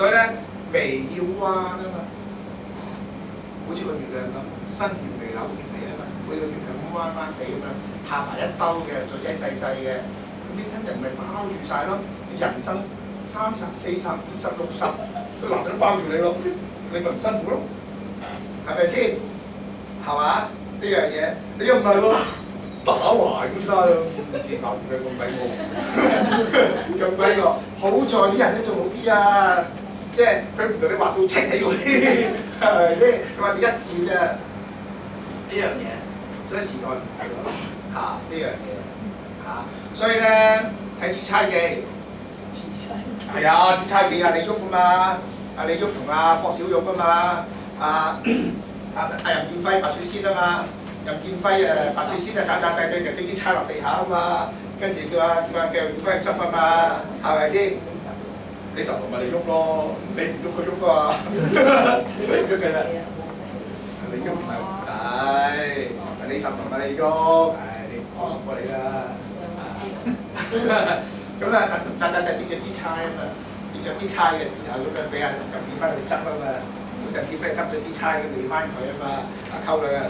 所以咧眉要彎啊嘛，好似個月亮咁，新月眉柳月眉啊嘛，每個月亮咁彎彎地咁樣，拍埋一兜嘅，嘴仔細細嘅，咁呢親人咪包住晒咯。人生30、40、50、60，個男人都包住你咯，你咪唔辛苦咯，係咪先？係嘛？呢樣嘢你又唔係喎，打橫咁揸咯，唔知牛嘅咁鬼惡，咁鬼惡。好在啲人都仲好啲啊，即係佢唔同你畫到清起嗰啲，係咪先？佢畫到一致啫。呢樣嘢，所以時代唔係咯嚇呢樣嘢嚇，所以咧睇《紫釵記》。係啊，紫釵記啊，李煜啊嘛，阿李煜同阿霍小玉啊嘛，任劍輝白雪仙啊嘛，任劍輝白雪仙啊渣地就啲紫釵落地下啊嘛，跟住叫任劍輝執啊嘛，係咪先？李神龍咪李煜咯，你唔喐佢喐啊，你唔喐嘅啦，李煜唔係，李神龍咪李煜，你我熟過你啦。咁啊，跌咗支釵啊嘛，跌咗支釵嘅時候，咁啊俾阿任劍輝去執啊嘛，咁任劍輝執咗支釵，咁俾翻佢啊嘛，溝女啊，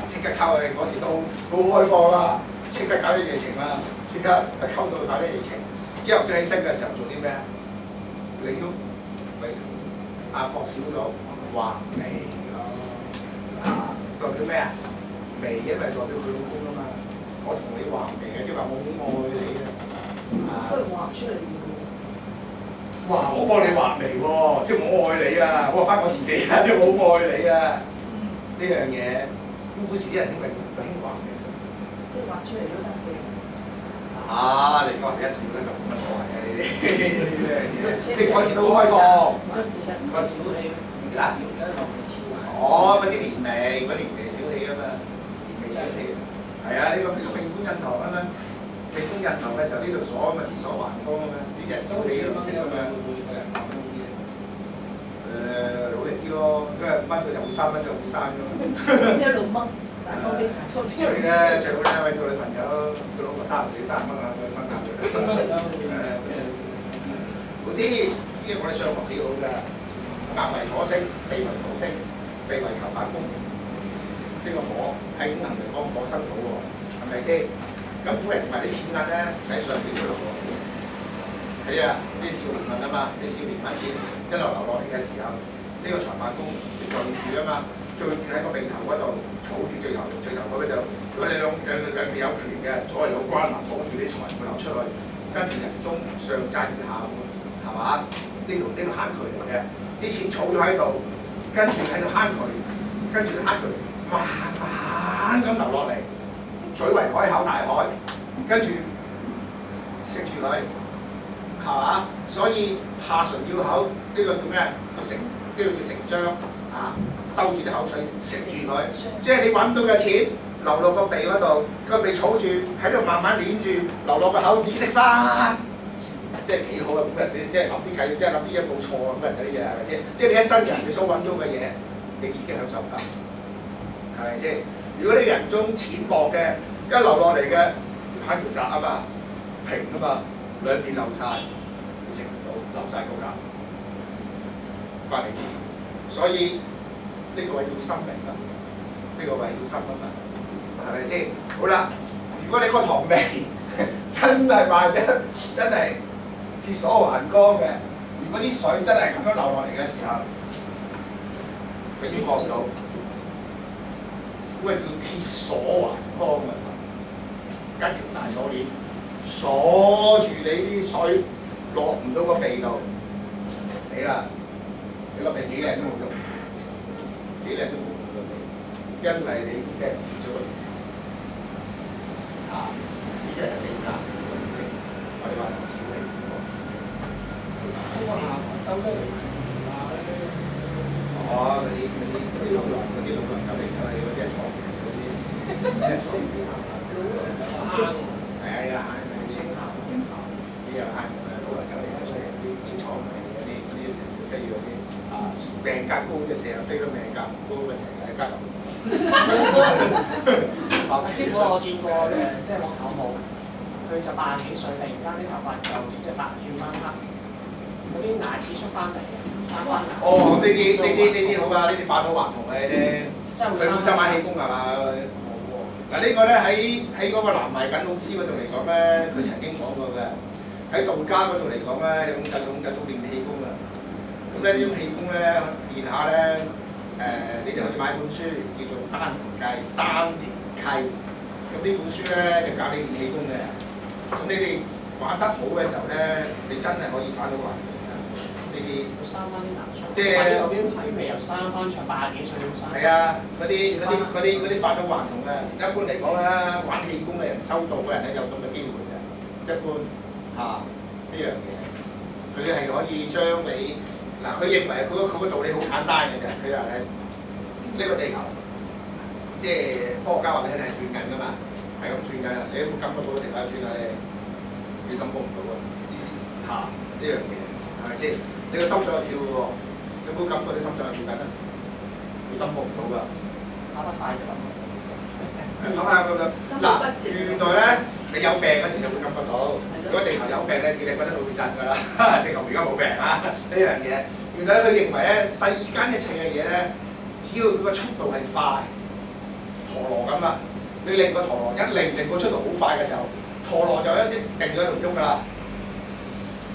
即刻溝佢，嗰時都好開放啊，即刻搞啲夜情啦，即刻溝到搞啲夜情。之後佢起身嘅時候做啲咩啊？李煜咪同阿霍小玉畫眉咯，代表咩啊？眉因為代表佢老公啊嘛，我同你畫眉嘅，即係話我好愛你啊！都係畫出嚟嘅喎。哇！我幫你畫眉喎，即係我愛你啊！我話翻我自己啊，即係我好愛你啊！呢樣嘢，古時啲人興畫嘅。即係畫出嚟都得嘅。你講一字都咁乜所謂啊？呢啲即係嗰時都好開放。小氣，而家嗰啲連眉，嗰連眉小氣啊嘛，連眉小氣。係啊，呢個並觀印堂啊嘛。避風印堂嘅時候，呢度鎖啊嘛，鐵鎖環光啊嘛，呢啲人收你嘅唔識啊嘛。努力啲咯，因為掹咗就會生，掹就會生㗎嘛。一路掹，大方啲，大方啲。所以咧，最好咧揾個女朋友，個老婆得唔得掹下佢，掹下佢。嗰啲即係我哋上學幾好㗎，甲為火星，地為土星，地為囚犯宮。呢個火喺五行嚟講，火生土喎，係咪先？咁古人話啲錢銀咧喺上邊嗰度喎，係啊，啲少年銀啊嘛，啲少年銀錢一路流落嚟嘅時候，呢個財帛宮聚住啊嘛，聚住喺個鼻頭嗰度，儲住最頭嗰度。如果你兩邊有權嘅，左右有關欄綁住啲財會流出去，跟住人中上債下富，係嘛？呢度慳渠嚟嘅，啲錢儲咗喺度，跟住喺度慳渠，跟住慳渠，慢慢咁流落嚟。水為海，口大海，跟住食住佢，係嘛？所以下唇要口，呢個叫咩？成呢個叫成章啊！兜住啲口水食住佢，即係你揾到嘅錢流落個鼻嗰度，個鼻儲住喺度慢慢攣住，流落個口自己食翻，即係幾好啊！咁人哋即係諗啲計，即係諗啲嘢冇錯啊！咁人哋啲嘢係咪先？即係你一生人你所揾到嘅嘢，你自己享受緊，係咪先？如果你人中淺薄嘅，一流落嚟嘅慳條窄啊嘛，平啊嘛，兩邊流晒，你食唔到，流晒高價，關你事。所以呢個位要心明啦，呢個位要心啊嘛，係咪先？好啦，如果你個堂味真係賣得真係鐵鎖環光嘅，如果啲水真係咁樣流落嚟嘅時候，佢先望到。嗰個叫鐵鎖環光啊！一條大鎖鏈鎖住你啲水落唔到個鼻度，死啦！你個鼻幾靚都冇用，幾靚都冇用個鼻，因為你俾人截咗個鼻。呢啲人嘅性格，我哋話人小氣，兜得嚟嗰啲老來走嚟走去嗰啲係坐唔住嗰啲，啲係坐唔住行。係啊，係清行，啲又係老來走嚟走去啲坐唔住嗰啲成日飛嗰啲命格高就成日飛到命格唔高咪成日喺街度。師傅，我見過嘅，即係我舅母，佢就80幾歲，突然間啲頭髮就即係白轉翻黑。嗰啲牙齒縮翻嚟嘅，生翻牙。哦，咁呢啲好啊，呢啲返老還童嘅呢啲。即係會佢本身玩氣功係嘛？冇喎。嗱呢個咧喺嗰個南懷瑾老師嗰度嚟講咧，佢曾經講過嘅。喺道家嗰度嚟講咧，有種練氣功啊。咁咧呢種氣功咧練下咧，你哋可以買本書叫做丹田計、丹田契。咁呢本書咧就教你練氣功嘅。咁你哋玩得好嘅時候咧，你真係可以返老還童嘅呢啲。會生翻啲牙鬚。即係嗰邊係未又生翻長80幾歲咁生。係啊，嗰啲返老還童嘅。一般嚟講咧，玩氣功嘅人、修道嘅人咧有咁嘅機會嘅。一般呢樣嘢，佢係可以將你嗱，佢認為佢個道理好簡單嘅啫。佢話咧，呢個地球即係科學家話俾你聽係轉緊㗎嘛，係咁轉緊。你有冇感覺到個地球轉啊？你感覺唔到啊？呢樣嘢係咪先？你個心臟係跳嘅喎，有冇感覺你心臟係跳緊啊？你感覺唔到㗎，打得快就咁。講下咁樣嗱，原來咧你有病嗰時就會感覺到。如果地球有病咧，你覺得佢會震㗎啦。地球而家冇病啊，呢樣嘢。原來佢認為咧，世間一切嘅嘢咧，只要佢個速度係快，陀螺咁啊，你令個陀螺令個速度好快嘅時候，陀螺就一定喺度喐㗎啦。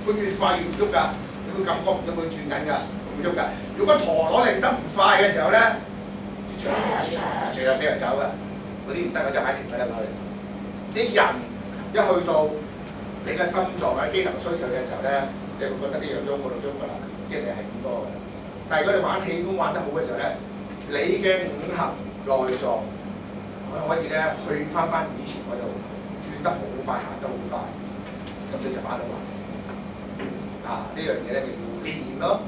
佢越快越唔喐㗎，你會感覺唔到佢轉緊㗎，唔喐㗎。如果陀螺令得唔快嘅時候咧，隨有死人走㗎，嗰啲唔得，我就擺停佢啦佢。即係人一去到你嘅心臟或者機能衰退嘅時候咧，你會覺得呢樣喐嗰度喐㗎啦，即係你係咁多嘅。但係如果你玩氣功玩得好嘅時候咧，你嘅五行內臟可以咧去翻以前嗰度轉得好快，行得好快，咁你就返到還童。呢樣嘢咧就要練咯，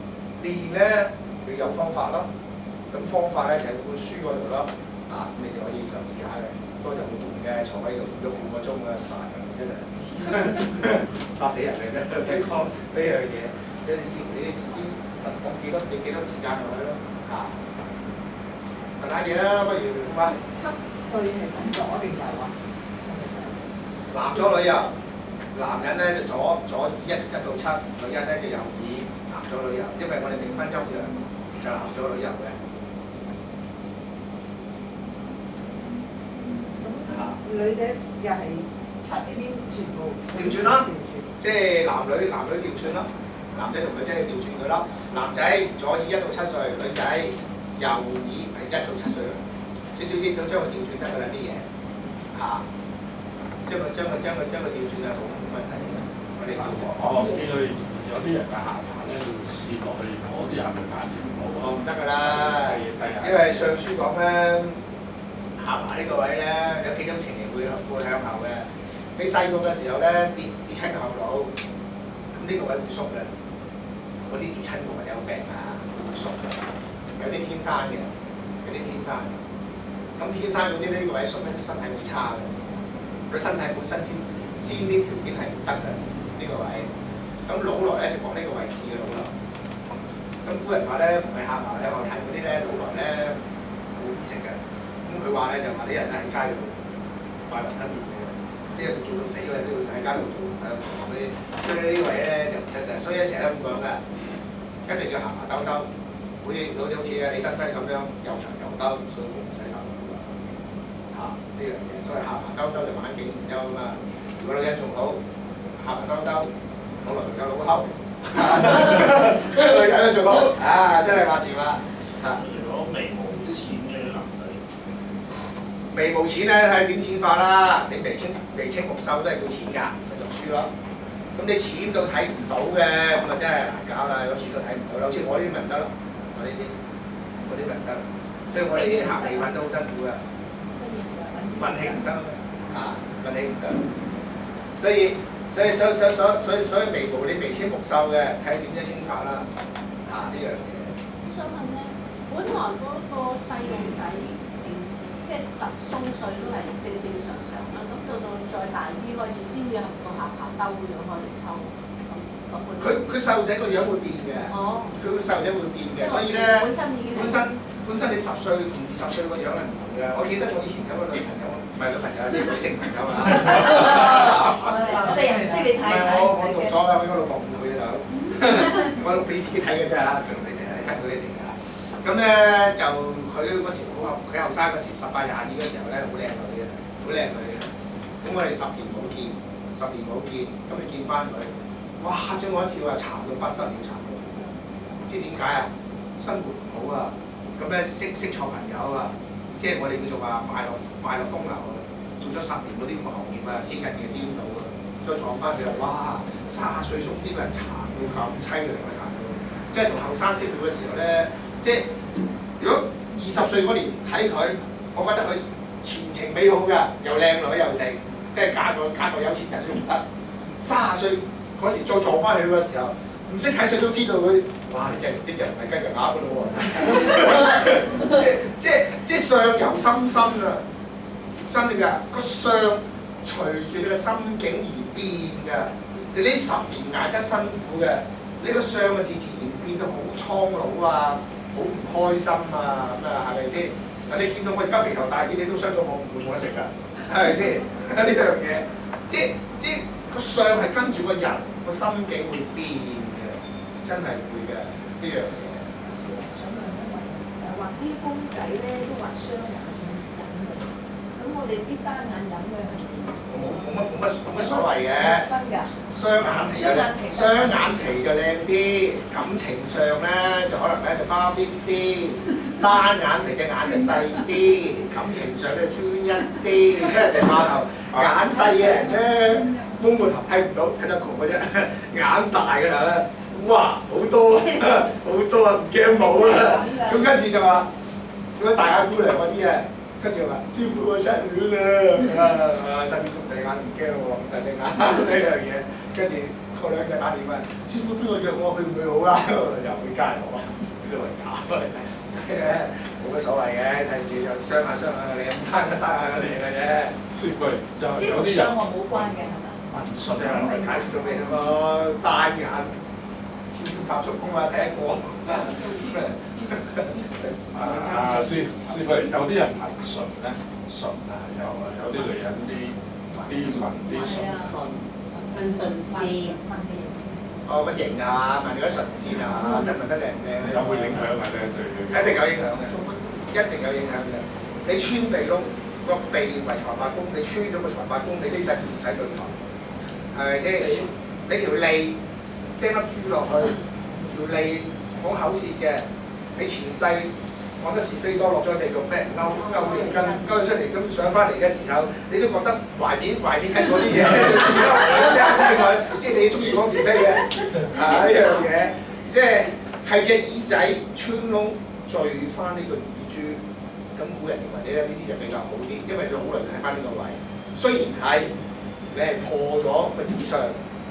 練咧要有方法咯。咁方法咧就喺本書嗰度咯。咁你哋可以嘗試下嘅，不過就好悶嘅，坐喺度喐5個鐘啊，殺人真係殺死人嚟嘅，唔識講呢樣嘢。即係你視乎你自己講幾多時間落去咯。問下嘢啦，不如喂。7歲係咁左定右啊？男左女右。男人咧就左耳一直1到7，女人咧就右耳男左女右，因為我哋命分陰陽就男左女右嘅。女仔又係7呢邊全部調轉啦，即係男女調轉咯，男仔同女仔要調轉佢咯。男仔左耳1到7歲，女仔右耳係1到7歲咯。將佢調轉得㗎啦啲嘢將佢調轉係冇問題嘅。我哋我見佢有啲人嘅下巴咧會攝落去，嗰啲係咪眼緣唔好啊？唔得㗎啦，因為上書講咧，下巴呢個位咧有幾種情形會向後嘅。你細個嘅時候咧跌親個後腦，咁呢個位會縮嘅。嗰啲跌親個位有病啊，會縮嘅。有啲天生嘅，有啲天生嘅。咁天生嗰啲呢個位縮咧，就身體會差嘅。佢身體本身先啲條件係唔得嘅呢個位。咁腦來咧就講呢個位置嘅腦來。咁古人話咧，逢係下巴咧，我睇嗰啲咧腦來咧冇意識嘅。咁佢話咧就話啲人咧喺街度拜雲吞麵嘅，即係做到死嘅都要喺街度做嗰啲，所以呢啲位咧就唔得嘅。所以成日都咁講嘅，一定要行埋兜兜，好似李登輝咁樣又長又兜，所以唔使手呢樣嘢。所以下巴兜兜就晚景唔憂啊嘛。如果女人仲好，下巴兜兜，腦來仲有腦後，女人都仲好真係話事嘛如果眉毛淺嘅男仔，眉毛淺咧睇點淺法啦。你眉清目秀都係叫淺㗎，咪讀書咯。咁你淺到睇唔到嘅，咁啊真係難搞啦。有淺到睇唔到，好似我呢啲咪唔得咯，我呢啲咪唔得。所以我哋啲行氣揾都好辛苦㗎。運氣唔得運氣唔得，所以眉毛你眉清目秀嘅，睇點樣清法啦，呢樣嘢。我想問咧，本來嗰個細路仔平時即係10鬆歲都係正常啦，咁到再大啲開始先至個下巴兜咗開嚟抽，佢細路仔個樣會變嘅，佢個細路仔會變嘅，所以咧本身你10歲同20歲個樣係唔同嘅。我記得我以前有個女朋友，唔係女朋友，即係女性朋友啊。我哋人唔識你睇，我讀咗㗎，俾我老婆誤會啦。我錄俾自己睇嘅啫嚇，做你哋睇到你哋㗎。咁咧就佢嗰時佢後生嗰時18、22嘅時候咧，好靚女嘅，好靚女嘅。咁我哋10年冇見，咁你見翻佢，哇！將我一跳啊，慘到不得了，慘到。唔知點解啊？生活唔好啊，咁咧識錯朋友啊，即係我哋叫做話賣落風流啊，做咗10年嗰啲咁嘅行業啊，知人嘅顛倒啊，再撞翻佢話，哇！30歲送啲人殘到咁凄涼啊，殘到，即係同後生識佢嘅時候咧，即係如果20歲嗰年睇佢，我覺得佢前程美好㗎，又靚女又成，即係嫁個有錢人都唔得。30歲嗰時再撞翻佢嘅時候，唔識睇水都知道佢，哇！呢隻唔係雞就鴨㗎咯喎，即相由心生啊！真㗎，個相隨住你嘅心境而變㗎。你呢10年捱得辛苦嘅，你個相嘅自然變到好蒼老啊，好唔開心啊，咁啊係咪先？嗱你見到我而家肥頭大啲，你都相信我唔會冇得食㗎，係咪先？呢樣嘢，即個相係跟住個人個心境會變嘅，真係會嘅呢樣嘢。想問一問，畫啲公仔咧都畫雙眼引嚟，咁我哋啲單眼引嘅係冇乜所謂嘅。分㗎。雙眼皮就靚啲，感情上咧就可能咧就花 fit 啲，單眼皮隻眼就細啲，感情上咧專一啲，即係人哋碼頭眼細嘅人咧，蒙個頭睇唔到，睇得窮嘅啫，眼大嘅人咧，哇好多啊，唔驚冇啦，咁跟住就話嗰啲大眼姑娘嗰啲啊。跟住話：師傅我失戀啦！失戀咁大眼唔驚喎，咁大隻眼呢樣嘢。跟住後兩日打電話，師傅邊個約我去唔去好啊？又會加人我，呢度係假嘅。所以咧冇乜所謂嘅，睇住就傷下你咁單下嚟嘅啫。師傅即係同相我冇關嘅係咪？信上嚟解釋咗俾你咯，單眼千集足功啊，睇一個。師傅，有啲人紋唇咧，唇啊有啲女人啲紋啲唇線。哦，個型啊，紋個唇線啊，紋得靚唔靚？有冇影響啊？咧對佢一定有影響嘅，一定有影響嘅。你穿鼻窿，個鼻為財帛宮，你穿咗個財帛宮，你呢世唔使對財，係咪先？你條脷釘粒珠落去，條脷講口舌嘅，你前世講得是非多，落咗地獄咩勾連根勾咗出嚟，咁上翻嚟嘅時候，你都覺得懷緬緊嗰啲嘢，即係你中意講是非嘅，呢樣嘢，即係隻耳仔穿窿聚翻呢個耳珠，咁古人認為呢啲就比較好啲，因為佢好耐睇翻呢個位。雖然係你係破咗個以上，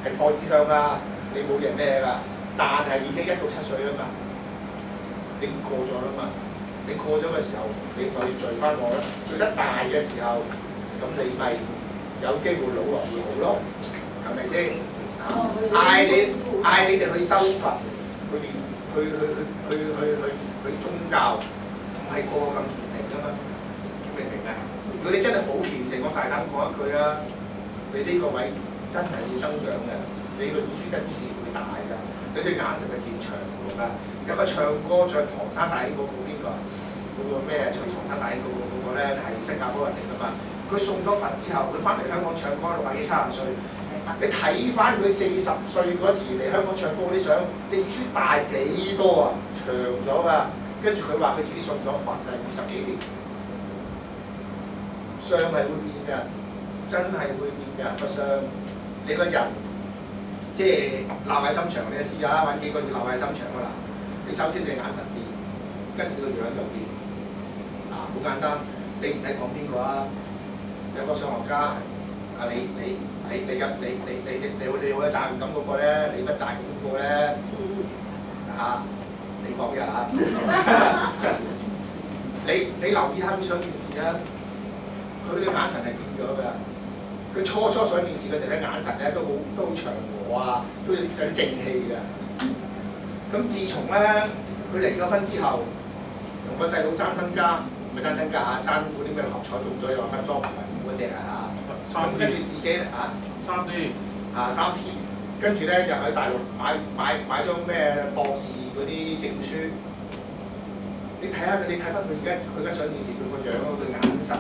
係破以上㗎，你冇嘢咩㗎，但係已經1到7歲啊嘛，你過咗啦嘛。你過咗嘅時候，你咪聚翻我啦。聚得大嘅時候，咁你咪有機會老來會好咯，係咪先？嗌你哋去修佛，去宗教，唔係個個咁虔誠㗎嘛，明唔明啊？如果你真係好虔誠，我大膽講一句啊，你呢個位真係會增長嘅，你個耳珠根刺會大㗎，你對眼神嘅漸長㗎。有個唱歌唱唐山大兄嗰個邊個啊？嗰個咩唱唐山大兄嗰個咧係新加坡人嚟㗎嘛？佢送咗佛之後，佢翻嚟香港唱歌60幾70歲。你睇翻佢40歲嗰時嚟香港唱歌啲相，隻耳珠大幾多啊？長咗㗎。跟住佢話佢自己信咗佛啊，20幾年。相係會變㗎，真係會變㗎個相。你個人即係鬧壞心腸，你試下揾幾個月鬧壞心腸㗎啦。你首先你眼神變，跟住個樣就變。好簡單，你唔使講邊個啊？有個相學家，你好有責任感嗰個咧，你不責任嗰個咧，你講嘅嚇。你留意下佢上電視啊，佢嘅眼神係變咗㗎。佢初上電視嘅時候咧，眼神咧都好祥和啊，都有啲正氣㗎。咁自從咧佢離咗婚之後，同個細佬爭身家。唔係爭身家嚇，爭嗰啲咩學彩中咗又話分裝唔係嗰隻啊嚇，咁跟住自己3P 3P，跟跟住咧就喺大陸買張咩博士嗰啲證書。你睇下佢，你睇翻佢而家上電視，佢個樣佢眼神，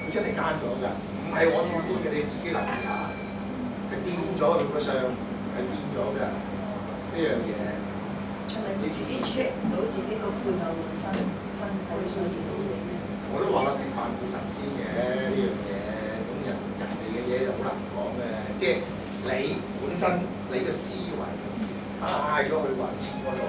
佢真係奸咗㗎，唔係我主觀嘅，你自己留意下，係變咗佢個相，係變咗㗎呢樣嘢。係咪你自己 check 唔到自己個配偶會分配，所以我都話啦，食飯冇神仙嘅呢樣嘢，咁人哋嘅嘢就好難講嘅，即係你本身你嘅思維帶咗去還錢嗰度，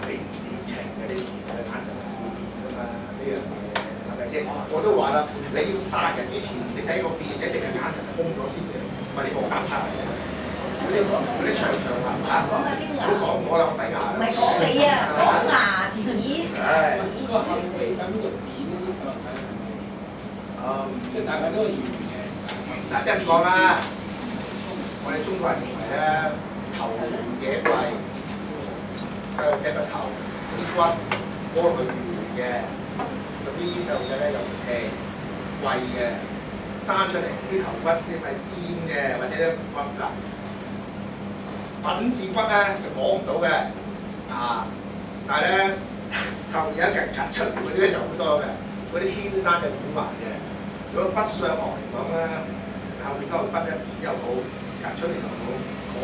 你唔年情嘅，你自然嘅眼神係會變㗎嘛，呢樣嘢係咪先？我都話啦，你要殺人之前，你睇個變一定係眼神係空咗先嘅，唔係你冇膽殺人嘅。嗰啲長啊，講下啲牙，唔好講我啦，我洗牙啦。唔係講你啊，講牙齒。即係大概都係圓嘅。嗱，即係咁講啦，我哋中國人認為咧，求者貴，細路仔個頭啲骨摸落去圓嘅，咁呢啲細路仔咧有條氣貴嘅，生出嚟啲頭骨啲係尖嘅，或者咧骨嗱。品字骨咧就摸唔到嘅，但係咧後面有一嚿夾出嚟嗰啲咧就好多嘅，嗰啲天生嘅古惑嘅。如果骨相學嚟講咧，後面嗰嚿骨咧扁又好，夾出嚟又好，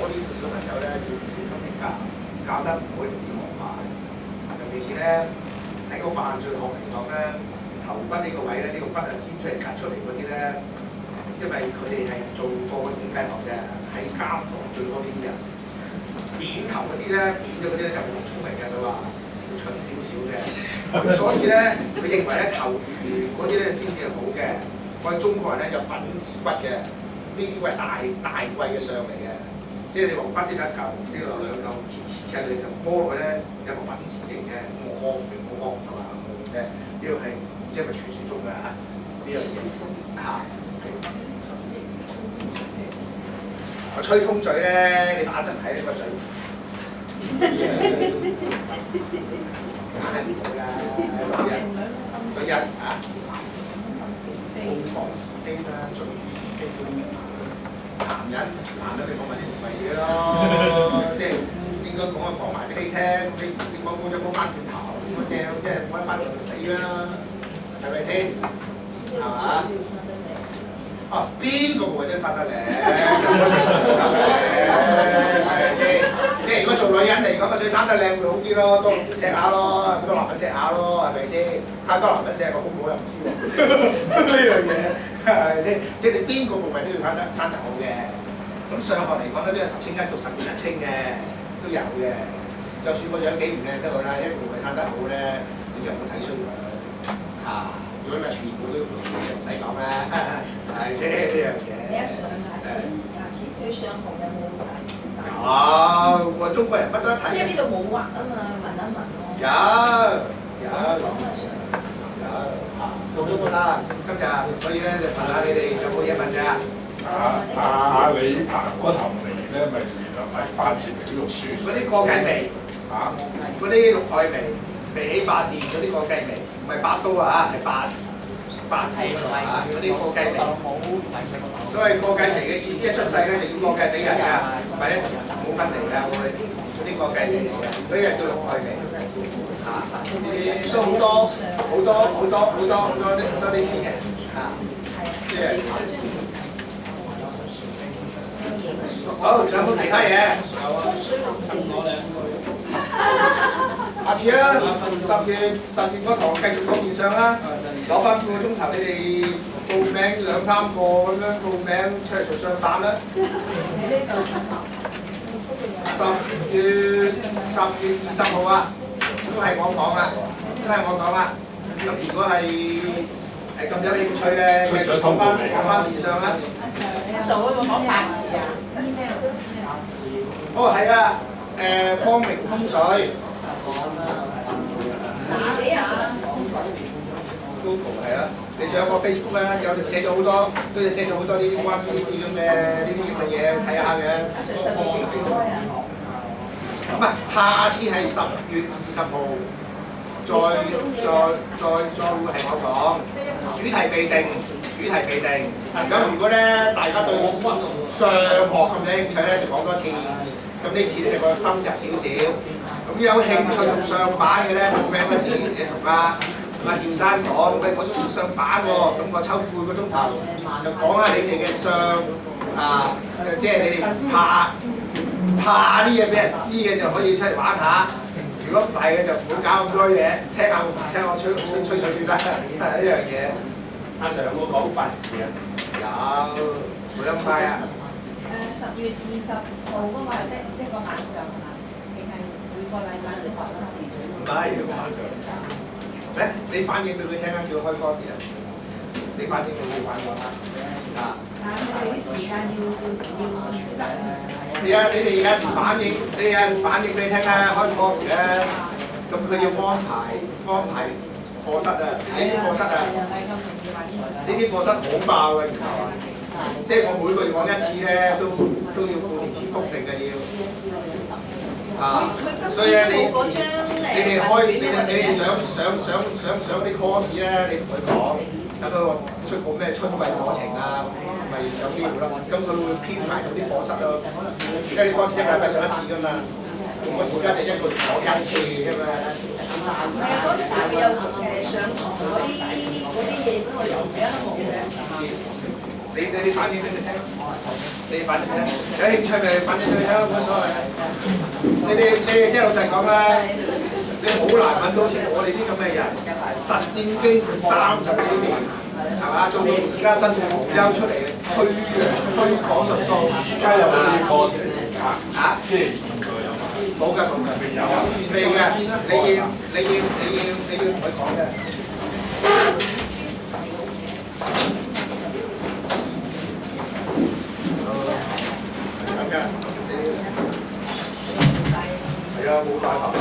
嗰啲小朋友咧要小心啲教得唔好容易學壞。尤其是咧喺個犯罪學嚟講咧，頭骨呢個位咧，呢個骨啊尖出嚟夾出嚟嗰啲咧，因為佢哋係做過統計學嘅，喺監房最多呢啲人。扁頭嗰啲咧，扁咗嗰啲咧就冇咁聰明嘅，佢話蠢少少嘅，咁所以咧佢認為咧頭圓嗰啲咧先至係好嘅。我哋中國人咧有品字骨嘅，呢啲係大貴嘅相嚟嘅，即係你黃骨呢一嚿，呢度兩嚿切你就摸落去咧有個品字形嘅，我摸唔到啊，即係呢個係唔知係咪傳説中嘅嚇呢樣嘢嚇。我吹風嘴咧，你打側睇呢個嘴，打唔到啦，女人啊，好講是非啦，嘴主是非。男人你講埋啲無謂嘢咯，即係應該講埋俾你聽，你講咗冇翻轉頭，咁正即係冇得翻轉頭死啦，係咪先？係嘛？邊個部位都生得靚，係咪先？即係如果做女人嚟講，個嘴生得靚會好啲咯，多錫下咯，多男人錫下咯，係咪先？太多男人錫個好唔好又唔知喎，呢樣嘢係咪先？即係你邊個部位都要生得好嘅。咁上學嚟講咧，都有10清一做10年1清嘅，都有嘅。就算個樣幾唔靚得好啦，一個部位生得好咧，你就唔好睇衰佢嚇。如果咪全部都唔使講啦，係先呢樣嘢。你一上牙齒對上紅有冇大？有，我中國人乜都一睇。即係呢度冇畫啊嘛，聞一聞咯。有。講下上。有嚇，到咗㗎啦，今日，所以咧就問下你哋有冇嘢問㗎？李鵬嗰頭眉咧，咪發字眉呢度酸。嗰啲過繼眉嗰啲綠海眉，眉起發字嗰啲過繼眉。唔係8刀啊，係8字嗰度啊，嗰啲過繼眉。所以過繼眉嘅意思一出世咧就要過繼俾人㗎，唔係咧冇分離㗎，會嗰啲過繼眉嚟嘅，嗰啲係叫綠海眉嚇。所以好多呢啲嘅嚇，即係好，仲有冇其他嘢？下次啦，10月嗰堂繼續講面相啦，攞翻半個鐘頭，你哋報名2、3個咁樣報名出嚟做相反啦。10月20號啊，都係我講啦，咁如果係咁有興趣嘅，繼續講翻面相啦。做嗰個講八字啊 ，email。哦，係啊，方明風水。Google 係啊，你上個 Facebook 啦，有寫咗好多，都有寫咗好多呢啲關於呢啲咁嘅嘢睇下嘅。阿 Sir 10月幾時開啊？咁啊，下次係10月20號，再會係我講，主題未定。主題未定。咁如果咧大家對上學咁有興趣咧，就講多次。咁呢次咧就講深入少少。咁有興趣做上版嘅咧，冇咩嗰時你同阿健生講，喂，我中意上版喎，咁我抽半個鐘頭就講下你哋嘅上即係你哋怕啲嘢俾人知嘅就可以出嚟玩下。如果唔係嘅就唔好搞咁多嘢，聽我吹水算啦，呢樣嘢。阿 Sir 有冇講法字啊？有，冇咁快啊！10月20號嗰個係一個晚上係嘛？淨係每個禮拜你學一次。唔係，一個晚上。咧，你反映俾佢聽啊，叫佢開 course 啊！你反映俾佢玩過啦。但係佢啲時間要執係啊，你哋而家反映，你而家反映俾你聽啦，開 course 咧，咁佢要安排課室啊，呢啲課室啊，呢啲課室好爆嘅，然後即係我每個月講一次咧，都要半年前 book 定嘅要。所以咧你哋上啲 course 咧，你同佢講，等佢出個咩春季課程啊，咪有機會咯。咁佢會編排到啲課室咯。而家啲 course 一個禮拜上一次㗎嘛，我而家就一個月講一次㗎嘛。係啊，嗰陣時會有上堂嗰啲嘢，不過而家都冇嘅。你反映俾佢聽，你反映俾佢聽，有興趣咪反映俾佢聽，冇所謂。你哋即係老實講啦，你好難揾到好似我哋啲咁嘅人，實戰經驗30幾年，係嘛？做到而家新從優出嚟推廣術數，而家有冇啲 course 即係冇㗎，未嘅，你要同佢講嘅。係啊，冇大頭。